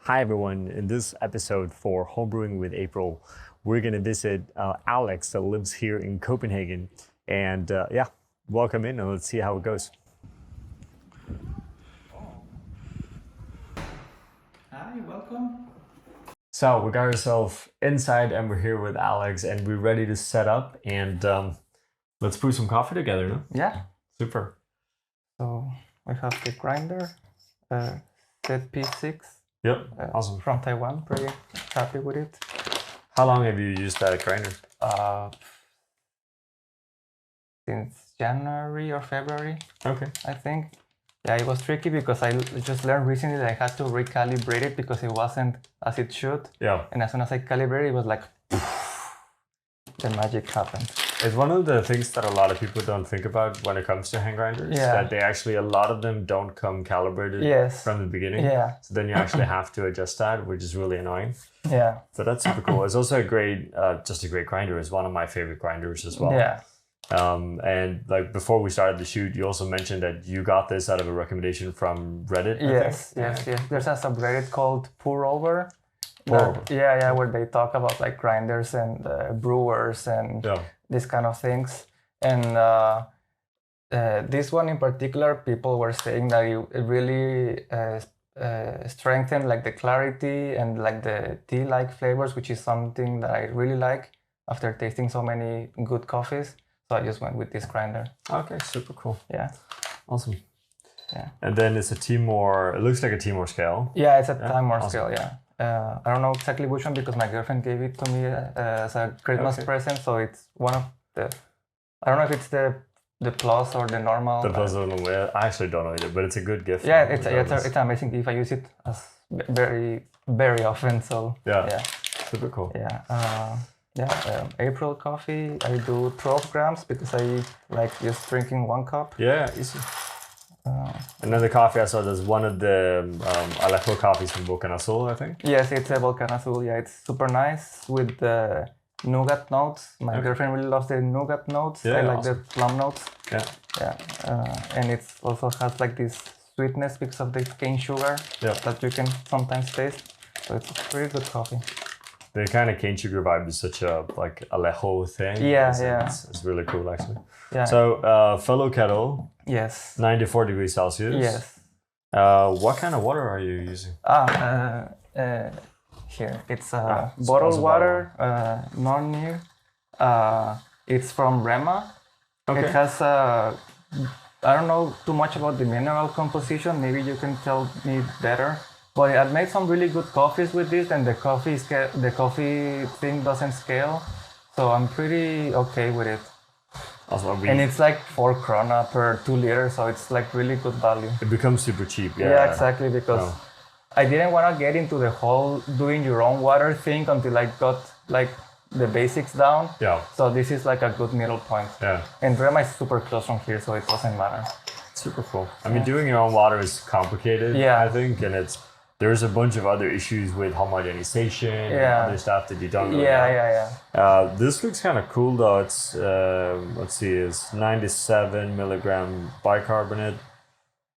Hi everyone, in this episode for Home Brewing with April, we're going to visit Alex that lives here in Copenhagen. And welcome in and let's see how it goes. Hi, welcome. So we got ourselves inside and we're here with Alex and we're ready to set up and let's brew some coffee together, no? Yeah. Super. So we have the grinder, ZP6. Yep, awesome. From Taiwan, pretty happy with it. How long have you used that grinder? Since January or February. Okay. I think. Yeah, it was tricky because I just learned recently that I had to recalibrate it because it wasn't as it should. Yeah. And as soon as I calibrated, it was like, the magic happened. It's one of the things that a lot of people don't think about when it comes to hand grinders. Yeah. That they actually, a lot of them don't come calibrated from the beginning. Yeah. So then you actually have to adjust that, which is really annoying. Yeah. So that's super cool. It's also a great, just a great grinder. It's one of my favorite grinders as well. Yeah. And like before we started the shoot, you also mentioned that you got this out of a recommendation from Reddit. Yes. There's a subreddit called Pour Over. Pour-over. Yeah, where they talk about like grinders and brewers and these kind of things. And this one in particular, people were saying that it really strengthened like the clarity and like the tea-like flavors, which is something that I really like after tasting so many good coffees. So I just went with this grinder. Okay, super cool. Yeah. Awesome. Yeah. And then it's a Timor, it looks like a Timor scale. Yeah, it's a Timor scale, yeah. I don't know exactly which one because my girlfriend gave it to me as a Christmas present. So it's one of the, I don't know if it's the plus or the normal. The plus or the normal. I actually don't know either, but it's a good gift. Yeah, it's an amazing gift. I use it as very, very often. So yeah. Super cool. Yeah. April coffee, I do 12 grams because I like just drinking 1 cup. Yeah, easy. Another coffee I saw, there's one of the Alejo coffees from Volcan Azul, I think. Yes, it's a Volcan Azul. Yeah, it's super nice with the nougat notes. My girlfriend really loves the nougat notes. Yeah, I like the plum notes. Yeah. And it also has like this sweetness because of the cane sugar that you can sometimes taste. So it's a pretty good coffee. The kind of cane sugar vibe is such a like Alejo thing. Yeah. It's really cool actually. Yeah. So fellow kettle. Yes. 94 degrees Celsius. Yes. What kind of water are you using? Here it's bottled water, non-near. It's from Rema. Okay. It has I don't know too much about the mineral composition. Maybe you can tell me better. But I made some really good coffees with this, and the coffee thing doesn't scale, so I'm pretty okay with it. Also, and it's like 4 krona per 2 liters, so it's like really good value. It becomes super cheap. Yeah, exactly, because I didn't want to get into the whole doing your own water thing until I got like the basics down. Yeah. So this is like a good middle point. Yeah. And Rema is super close from here, so it doesn't matter. Super cool. I mean, doing your own water is complicated, I think, and there's a bunch of other issues with homogenization and other stuff that you don't really know. This looks kind of cool though. It's, let's see, it's 97 milligram bicarbonate,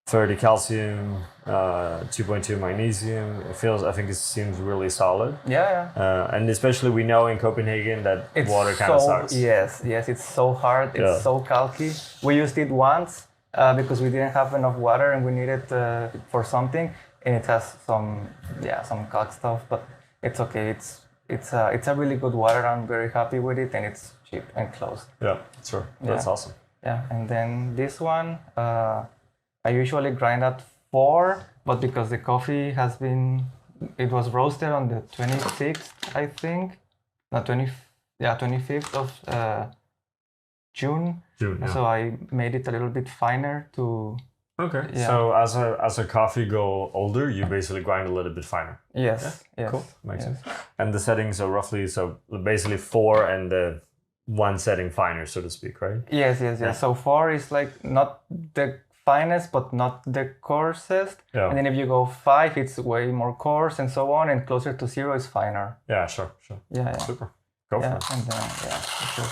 30 calcium, 2.2 magnesium. I think it seems really solid. And especially we know in Copenhagen that water kind of sucks. Yes, it's so hard. It's so calcy. We used it once because we didn't have enough water and we needed for something. And it has some calc stuff, but it's okay. It's a really good water. I'm very happy with it, and it's cheap and close. Yeah, sure. That's awesome. Yeah, and then this one, I usually grind at 4, but because the coffee it was roasted on the 26th, I think, no, 25th of June. So I made it a little bit finer to. Okay. Yeah. So as a coffee go older, you basically grind a little bit finer. Yes. Cool. Makes sense. And the settings are roughly basically 4 and the 1 setting finer, so to speak, right? Yes. So 4 is like not the finest, but not the coarsest. Yeah. And then if you go 5, it's way more coarse and so on, and closer to 0 is finer. Yeah, sure. Yeah. Super. Go for it. And then sure.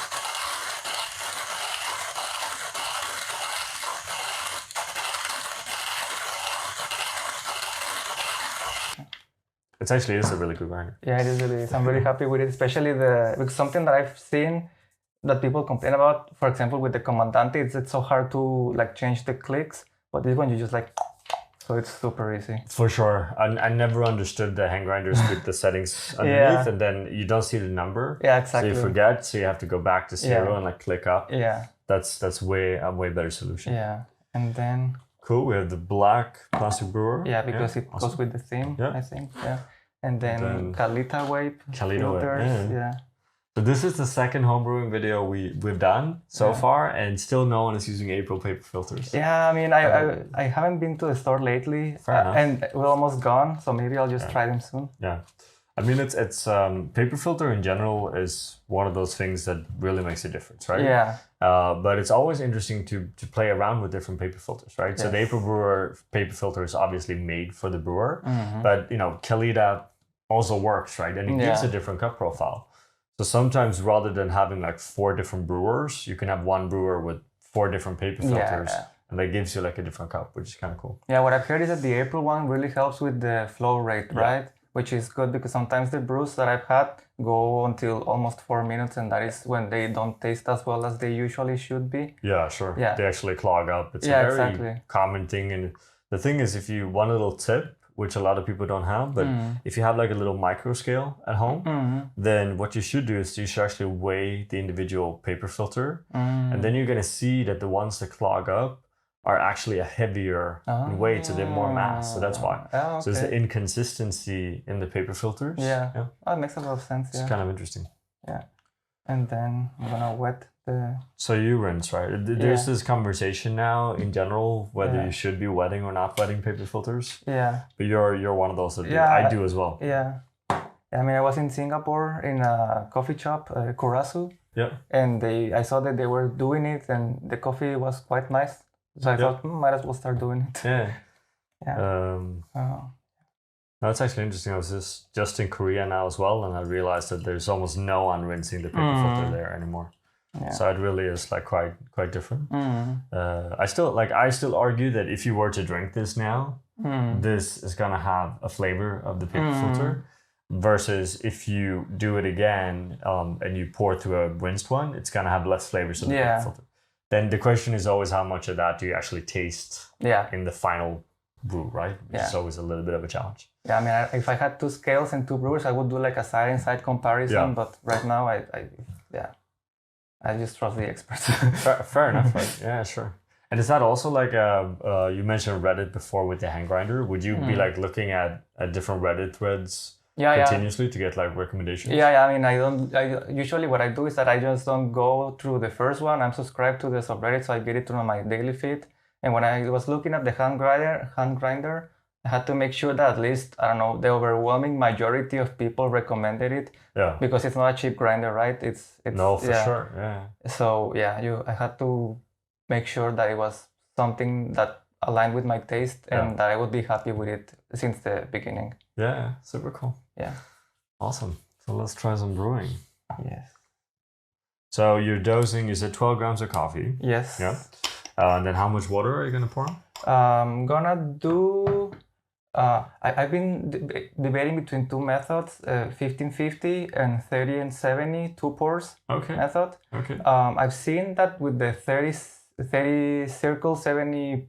It actually is a really good grinder. Yeah, it is really. I'm very happy with it, especially because something that I've seen that people complain about, for example, with the Comandante, it's so hard to like change the clicks, but this one you just like, so it's super easy. For sure. I never understood the hand grinders with the settings underneath, and then you don't see the number. Yeah, exactly. So you forget, so you have to go back to 0 and like click up. Yeah. That's a way better solution. Yeah, and then. Cool. We have the black plastic brewer. Yeah, because it goes with the theme, I think. Yeah. And then Kalita Vape filters. Yeah. So this is the second homebrewing video we've done so far, and still no one is using April paper filters. Yeah, I mean, I haven't been to the store lately, and we're almost gone, so maybe I'll just try them soon. Yeah, I mean, it's paper filter in general is one of those things that really makes a difference, right? Yeah. But it's always interesting to play around with different paper filters, right? Yes. So the April brewer paper filter is obviously made for the brewer, but Kalita also works, right? And it gives a different cup profile. So sometimes rather than having like 4 different brewers, you can have one brewer with 4 different paper filters, and that gives you like a different cup, which is kind of cool. Yeah, what I've heard is that the April one really helps with the flow rate, right? Which is good because sometimes the brews that I've had go until almost 4 minutes, and that is when they don't taste as well as they usually should be. Yeah, sure. Yeah. They actually clog up. It's a very common thing. And the thing is, if you one little tip, which a lot of people don't have, but if you have like a little micro scale at home, then what you should do is you should actually weigh the individual paper filter, and then you're going to see that the ones that clog up are actually a heavier in weight, so they're more mass. So that's why. So there's the inconsistency in the paper filters. Yeah. That makes a lot of sense. It's kind of interesting. Yeah. And then I'm gonna wet the. So you rinse, right? There's this conversation now in general whether you should be wetting or not wetting paper filters. Yeah. But you're one of those that do. I do as well. Yeah. I mean, I was in Singapore in a coffee shop, Kurasu. Yeah. And I saw that they were doing it, and the coffee was quite nice. So I thought, might as well start doing it. Yeah. That's actually interesting. I was just in Korea now as well, and I realized that there's almost no unrinsing the paper filter there anymore. Yeah. So it really is like quite different. I still argue that if you were to drink this now, this is gonna have a flavor of the paper filter, versus if you do it again and you pour through a rinsed one, it's gonna have less flavors of the paper filter. Then the question is always how much of that do you actually taste in the final brew, right? Which is always a little bit of a challenge. Yeah, I mean, if I had 2 scales and 2 brewers, I would do like a side-and-side comparison. Yeah. But right now, I just trust the experts. Fair enough, right? Yeah, sure. And is that also like you mentioned Reddit before with the hand grinder? Would you be like looking at different Reddit threads continuously to get like recommendations? Yeah. I mean, usually what I do is that I just don't go through the first one. I'm subscribed to the subreddit, so I get it through my daily feed. And when I was looking at the hand grinder, I had to make sure that at least, I don't know, the overwhelming majority of people recommended it. Yeah. Because it's not a cheap grinder, right? It's no, for sure. Yeah. So I had to make sure that it was something that aligned with my taste and that I would be happy with it since the beginning. Yeah, super cool. Yeah. Awesome. So let's try some brewing. Yes. So you're dosing, you said 12 grams of coffee. Yes. Yeah. And then how much water are you going to pour? I'm gonna do. I've been debating between 2 methods: 1550 and 30 and 70 2 pours method. Okay. I've seen that with the 30 circle 70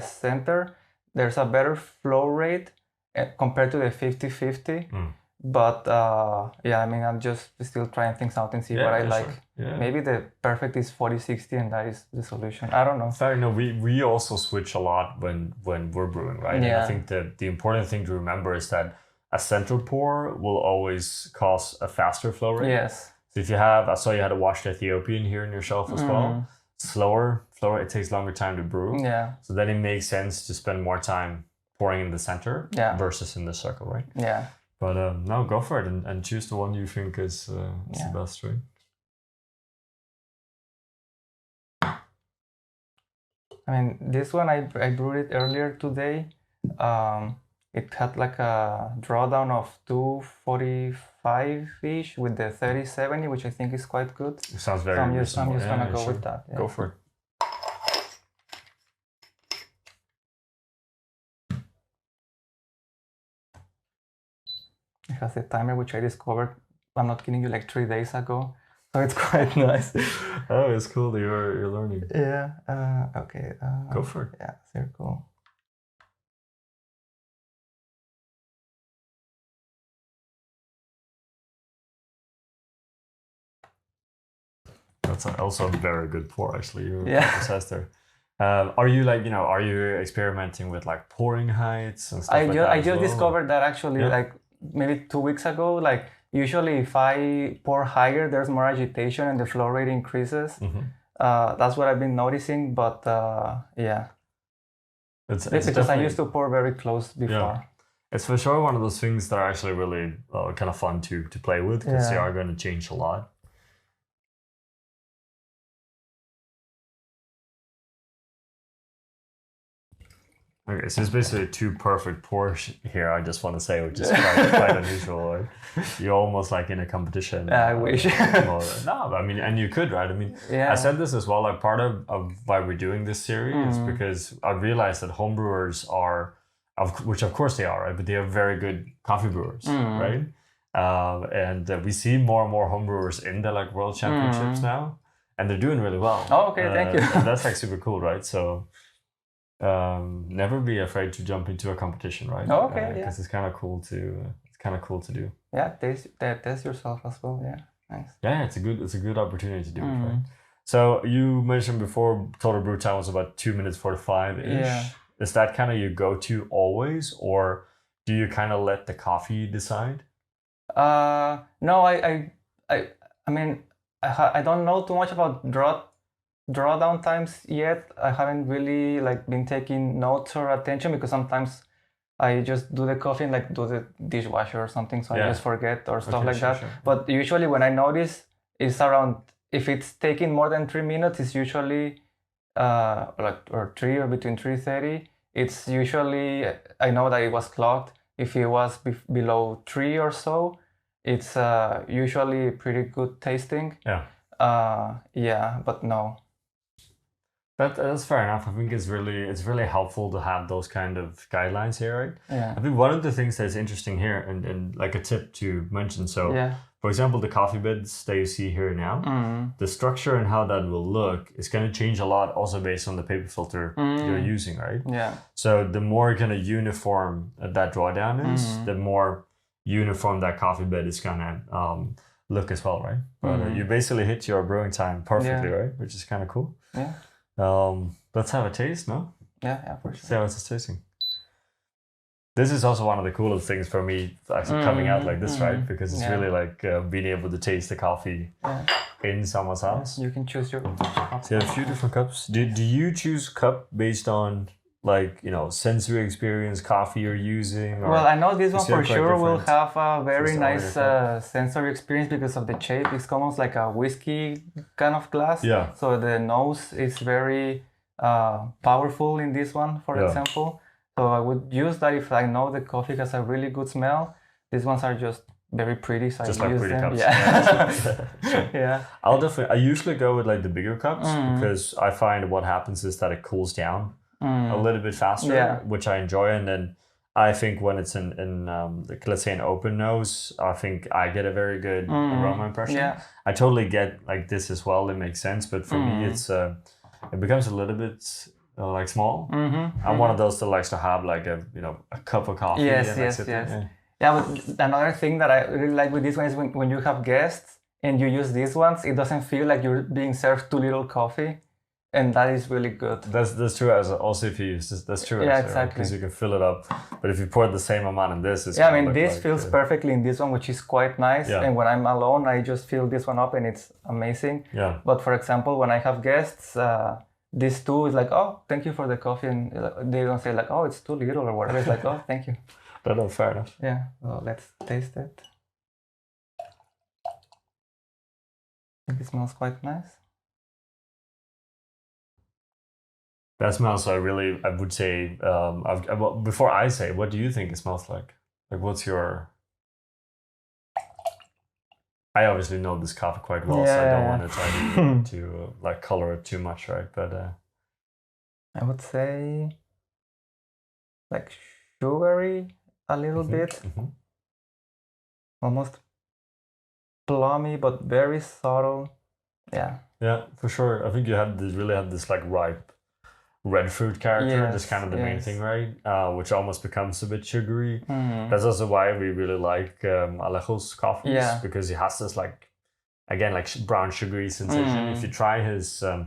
center, there's a better flow rate compared to the 50-50. But I mean, I'm just still trying things out and see what I like. Sure. Yeah. Maybe the perfect is 40-60 and that is the solution. I don't know. Fair. No, we also switch a lot when we're brewing, right? Yeah. And I think that the important thing to remember is that a center pour will always cause a faster flow rate. Yes. So if you have, I saw you had a washed Ethiopian here in your shelf as well. Slower flow rate, it takes longer time to brew. Yeah. So then it makes sense to spend more time pouring in the center versus in the circle, right? Yeah. But no, go for it and choose the one you think is the best, right? I mean, this one I brewed it earlier today. It had like a drawdown of 245-ish with the 30-70, which I think is quite good. It sounds very reasonable. I'm just gonna go with that. Yeah. Go for it. It has a timer, which I discovered, I'm not kidding you, like 3 days ago. So it's quite nice. Oh, it's cool that you're learning. Yeah. Okay. Go for it. Yeah, circle. That's also a very good pour, actually. You're precise there. Are you experimenting with like pouring heights and stuff I just discovered that actually, like maybe 2 weeks ago. Like usually, if I pour higher, there's more agitation and the flow rate increases. That's what I've been noticing. But yeah, it's because I used to pour very close before. Yeah. It's for sure one of those things that are actually really kind of fun to play with because they are going to change a lot. Okay, so it's basically 2 perfect pours here, I just want to say, which is quite unusual. Right? You're almost like in a competition. I wish. No, I mean, and you could, right? I mean, I said this as well, like part of why we're doing this series is because I realized that homebrewers are, which of course they are, right? But they are very good coffee brewers, right? And we see more and more homebrewers in the like world championships now, and they're doing really well. Oh, okay, thank you. And that's like super cool, right? So never be afraid to jump into a competition, right? Oh, okay, because it's kind of cool to do. Yeah, test yourself as well. Yeah, nice. Yeah, it's a good opportunity to do it, right? So you mentioned before total brew time was about 2 minutes 45-ish. Yeah. Is that kind of your go-to always, or do you kind of let the coffee decide? No, I mean, I don't know too much about drawdown times yet. I haven't really like been taking notes or attention because sometimes I just do the coffee and like do the dishwasher or something, so I just forget or stuff like that. Sure. But usually when I notice, it's around, if it's taking more than 3 minutes, it's usually or 3 or between 3:30. It's usually, I know that it was clogged. If it was below 3 or so, it's usually pretty good tasting. Yeah, but no. That's fair enough. I think it's really helpful to have those kind of guidelines here, right? Yeah. I think one of the things that's interesting here, and like a tip to mention, for example, the coffee beds that you see here now, the structure and how that will look is going to change a lot also based on the paper filter you're using, right? Yeah. So the more kind of uniform that drawdown is, the more uniform that coffee bed is going to look as well, right? But you basically hit your brewing time perfectly, right? Which is kind of cool. Yeah. Let's have a taste, no? Yeah, for sure. See how it's tasting. This is also one of the coolest things for me, actually coming out like this, right? Because it's really like being able to taste the coffee in someone's house. You can choose your cup. So you have a few different cups. Do you choose cup based on like, sensory experience, coffee you're using? Or well, I know this one for sure will have a very nice sensory experience because of the shape. It's almost like a whiskey kind of glass. Yeah. So the nose is very powerful in this one, for example. So I would use that if I know the coffee has a really good smell. These ones are just very pretty, so just I like use pretty them. cups. Yeah. Yeah. I usually go with like the bigger cups because I find what happens is that it cools down a little bit faster, which I enjoy. And then I think when it's in let's say an open nose, I think I get a very good aroma impression. Yeah. I totally get like this as well. It makes sense, but for me, it's it becomes a little bit like small. I'm one of those that likes to have like a cup of coffee. Yes. Yeah, but another thing that I really like with this one is when you have guests and you use these ones, it doesn't feel like you're being served too little coffee. And that is really good. That's true. As also if you use this, that's true. Yeah, exactly. Because you can fill it up. But if you pour the same amount in this, it's this feels perfectly in this one, which is quite nice. Yeah. And when I'm alone, I just fill this one up, and it's amazing. Yeah. But for example, when I have guests, this too is like, oh, thank you for the coffee, and they don't say like, oh, it's too little or whatever. It's like, oh, thank you. No, fair enough. Yeah. Well, let's taste it. I think it smells quite nice. That smells. I would say. Before I say, what do you think it smells like? Like, what's your? I obviously know this coffee quite well, so I don't want to try to like color it too much, right? But I would say like sugary a little bit. almost plummy, but very subtle. Yeah. Yeah, for sure. I think you really have this like ripe red fruit character. Yes, That's kind of the main yes. thing, right? Which almost becomes a bit sugary. Mm. That's also why we really like Alejo's coffees, because he has this like, again, like brown sugary sensation. If you try his, so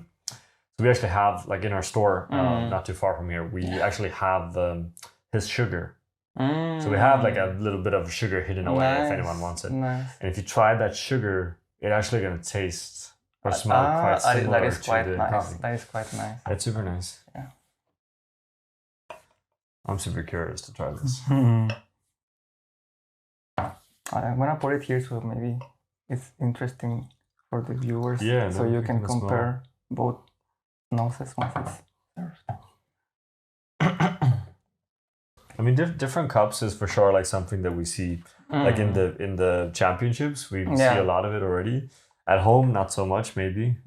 we actually have like in our store, not too far from here, we actually have his sugar. So we have like a little bit of sugar hidden away if anyone wants it. Nice. And if you try that sugar, it's actually going to taste or smell quite similar that is quite to the nice. coffee. That is quite nice. It's super nice. Yeah. I'm super curious to try this. I'm gonna put it here so maybe it's interesting for the viewers. Yeah. So you can compare both noses once it's served. I mean, different cups is for sure like something that we see, like in the championships. We see a lot of it already. At home, not so much, maybe.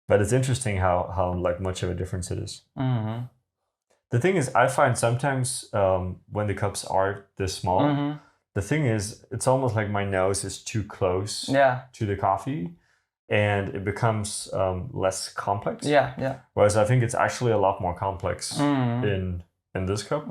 But it's interesting how like much of a difference it is. The thing is, I find sometimes when the cups are this small, the thing is, it's almost like my nose is too close to the coffee, and it becomes less complex. Whereas I think it's actually a lot more complex in this cup.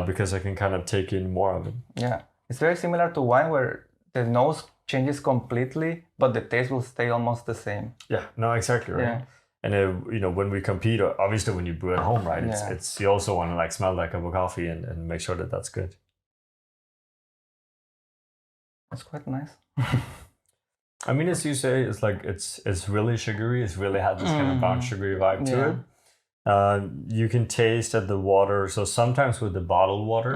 Because I can kind of take in more of it. Yeah, it's very similar to wine where the nose changes completely, but the taste will stay almost the same. Yeah, no, exactly, right. Yeah. And you know, when we compete, obviously when you brew at home, right, it's you also want to like smell that cup of coffee and make sure that that's good. That's quite nice. I mean, as you say, it's like it's really sugary. It's really had this kind of brown sugary vibe to it. You can taste that the water. So sometimes with the bottled water,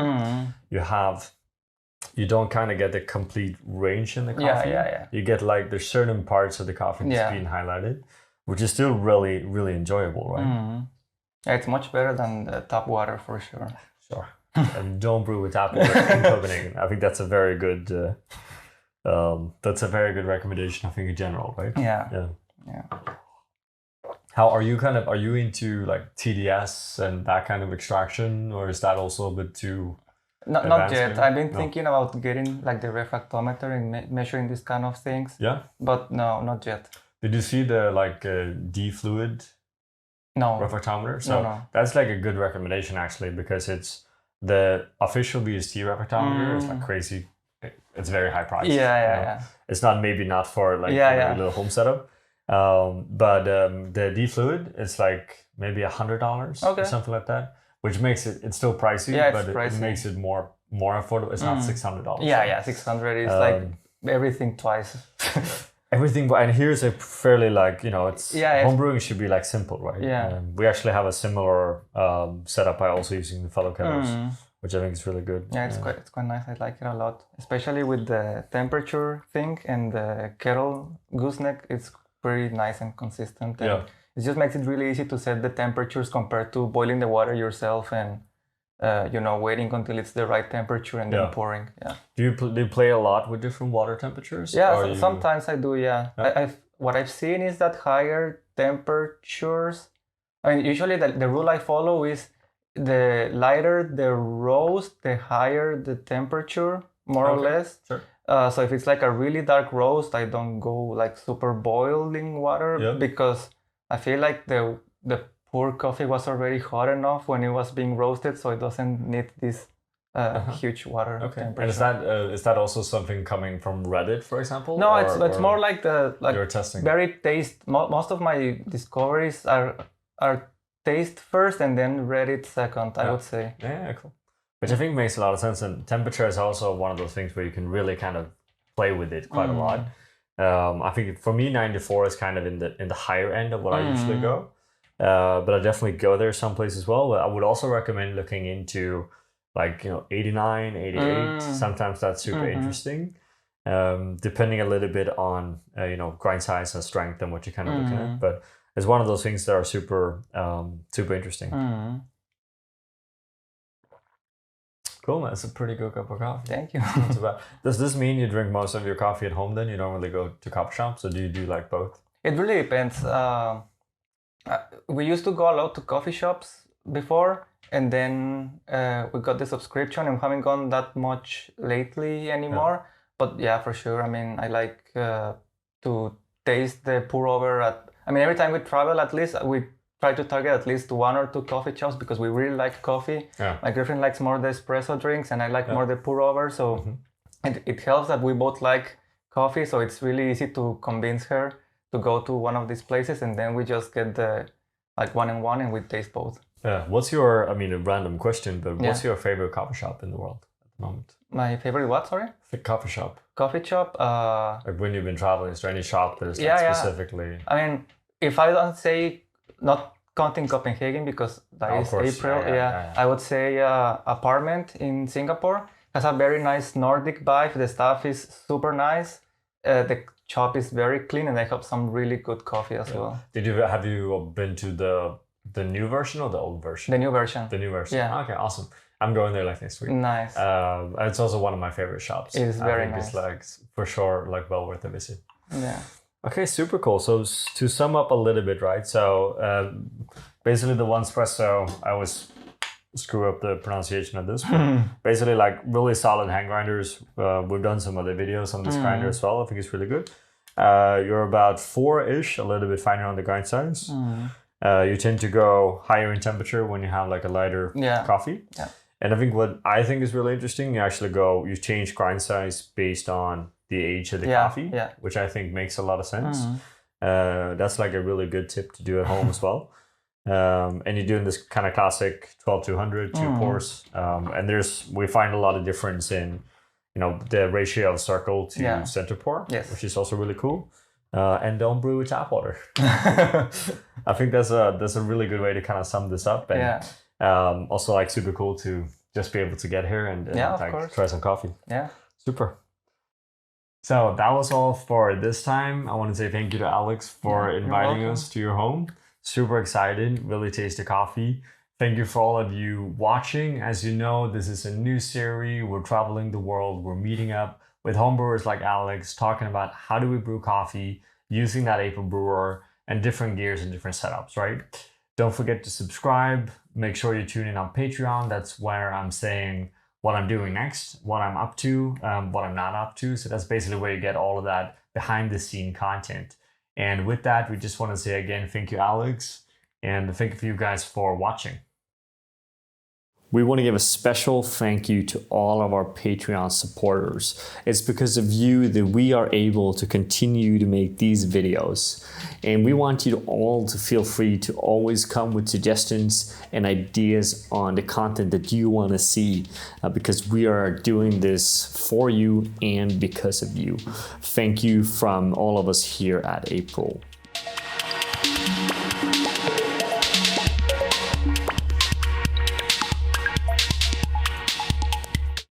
you don't kind of get the complete range in the coffee. You get like there's certain parts of the coffee that's being highlighted, which is still really, really enjoyable, right? Yeah, it's much better than the tap water for sure. Sure. And don't brew with tap water in Copenhagen. I think that's a very good. That's a very good recommendation. I think in general, right? Yeah. How are you? Are you into like TDS and that kind of extraction, or is that also a bit too? Not yet. I've been thinking about getting like the refractometer and measuring these kind of things. Yeah. But no, not yet. Did you see the like D-fluid? No. Refractometer? So that's like a good recommendation actually, because it's the official VST refractometer. It's like crazy. It's very high price. Yeah. It's not for like a little home setup. But the D-fluid is like maybe $100 or something like that, which makes it's still pricey, but it makes it more affordable. It's not $600. Yeah, 600 is like everything twice. Everything, and here's a fairly like, it's home brewing should be like simple, right? Yeah. We actually have a similar setup by also using the fellow kettles, which I think is really good. Yeah, it's quite nice. I like it a lot, especially with the temperature thing and the kettle gooseneck. It's pretty nice and consistent. And it just makes it really easy to set the temperatures compared to boiling the water yourself and waiting until it's the right temperature and then pouring. Yeah. Do you play a lot with different water temperatures? Yeah, sometimes I do. Yeah. What I've seen is that higher temperatures. I mean, usually the rule I follow is the lighter the roast, the higher the temperature, more or less. Sure. So if it's like a really dark roast, I don't go like super boiling water because I feel like the pour coffee was already hot enough when it was being roasted, so it doesn't need this huge water temperature. And is that also something coming from Reddit, for example? No, it's more like you're testing. Very taste. Most of my discoveries are taste first and then Reddit second. I would say. Yeah, cool. Which I think makes a lot of sense, and temperature is also one of those things where you can really kind of play with it quite a lot. I think for me, 94 is kind of in the higher end of what I usually go. But I definitely go there someplace as well. But I would also recommend looking into like 89, 88. Sometimes that's super interesting, depending a little bit on grind size and strength and what you're kind of looking at. But it's one of those things that are super interesting. Cool, man. It's a pretty good cup of coffee. Thank you. Not too bad. Does this mean you drink most of your coffee at home then? You don't really go to coffee shops, or do you do like both? It really depends. We used to go a lot to coffee shops before, and then we got the subscription, and we haven't gone that much lately anymore. But yeah, for sure. I mean, I like to taste the pour over every time we travel, at least we try to target at least 1 or 2 coffee shops because we really like coffee. My girlfriend likes more the espresso drinks, and I like more the pour over. So it helps that we both like coffee, so it's really easy to convince her to go to one of these places, and then we just get the 1-in-1 and we taste both. Yeah. What's your, a random question, but what's your favorite coffee shop in the world at the moment? My favorite what, sorry? The coffee shop. Coffee shop? Like when you've been traveling, is there any shop that is specifically? I mean, if I don't say, not counting Copenhagen because that is April, I would say Apartment in Singapore has a very nice Nordic vibe. The staff is super nice. The shop is very clean, and they have some really good coffee as well. Have you been to the new version or the old version? The new version. The new version. Yeah. Okay, awesome. I'm going there next week. Nice. It's also one of my favorite shops. It is very nice. It's for sure well worth a visit. Yeah. Okay, super cool. So to sum up a little bit, right? So basically the one espresso, I always screw up the pronunciation of this, but basically really solid hand grinders. We've done some other videos on this grinder as well. I think it's really good. You're about 4-ish, a little bit finer on the grind size. You tend to go higher in temperature when you have a lighter coffee. Yeah. And I think what I think is really interesting, you change grind size based on the age of the coffee, which I think makes a lot of sense. That's a really good tip to do at home as well. And you're doing this kind of classic 12-200, 2 pours. And we find a lot of difference in, the ratio of circle to center pour, which is also really cool. And don't brew with tap water. I think that's a really good way to kind of sum this up. And also super cool to just be able to get here and try some coffee. Yeah. Super. So that was all for this time. I want to say thank you to Alex for inviting us to your home. Super excited, really taste the coffee. Thank you for all of you watching. As you know, this is a new series. We're traveling the world. We're meeting up with homebrewers like Alex, talking about how do we brew coffee using that April brewer and different gears and different setups, right? Don't forget to subscribe. Make sure you tune in on Patreon. That's where I'm saying what I'm doing next, what I'm up to, what I'm not up to. So that's basically where you get all of that behind the scene content. And with that, we just want to say again, thank you, Alex. And thank you guys for watching. We want to give a special thank you to all of our Patreon supporters. It's because of you that we are able to continue to make these videos. And we want you all to feel free to always come with suggestions and ideas on the content that you want to see, because we are doing this for you and because of you. Thank you from all of us here at April.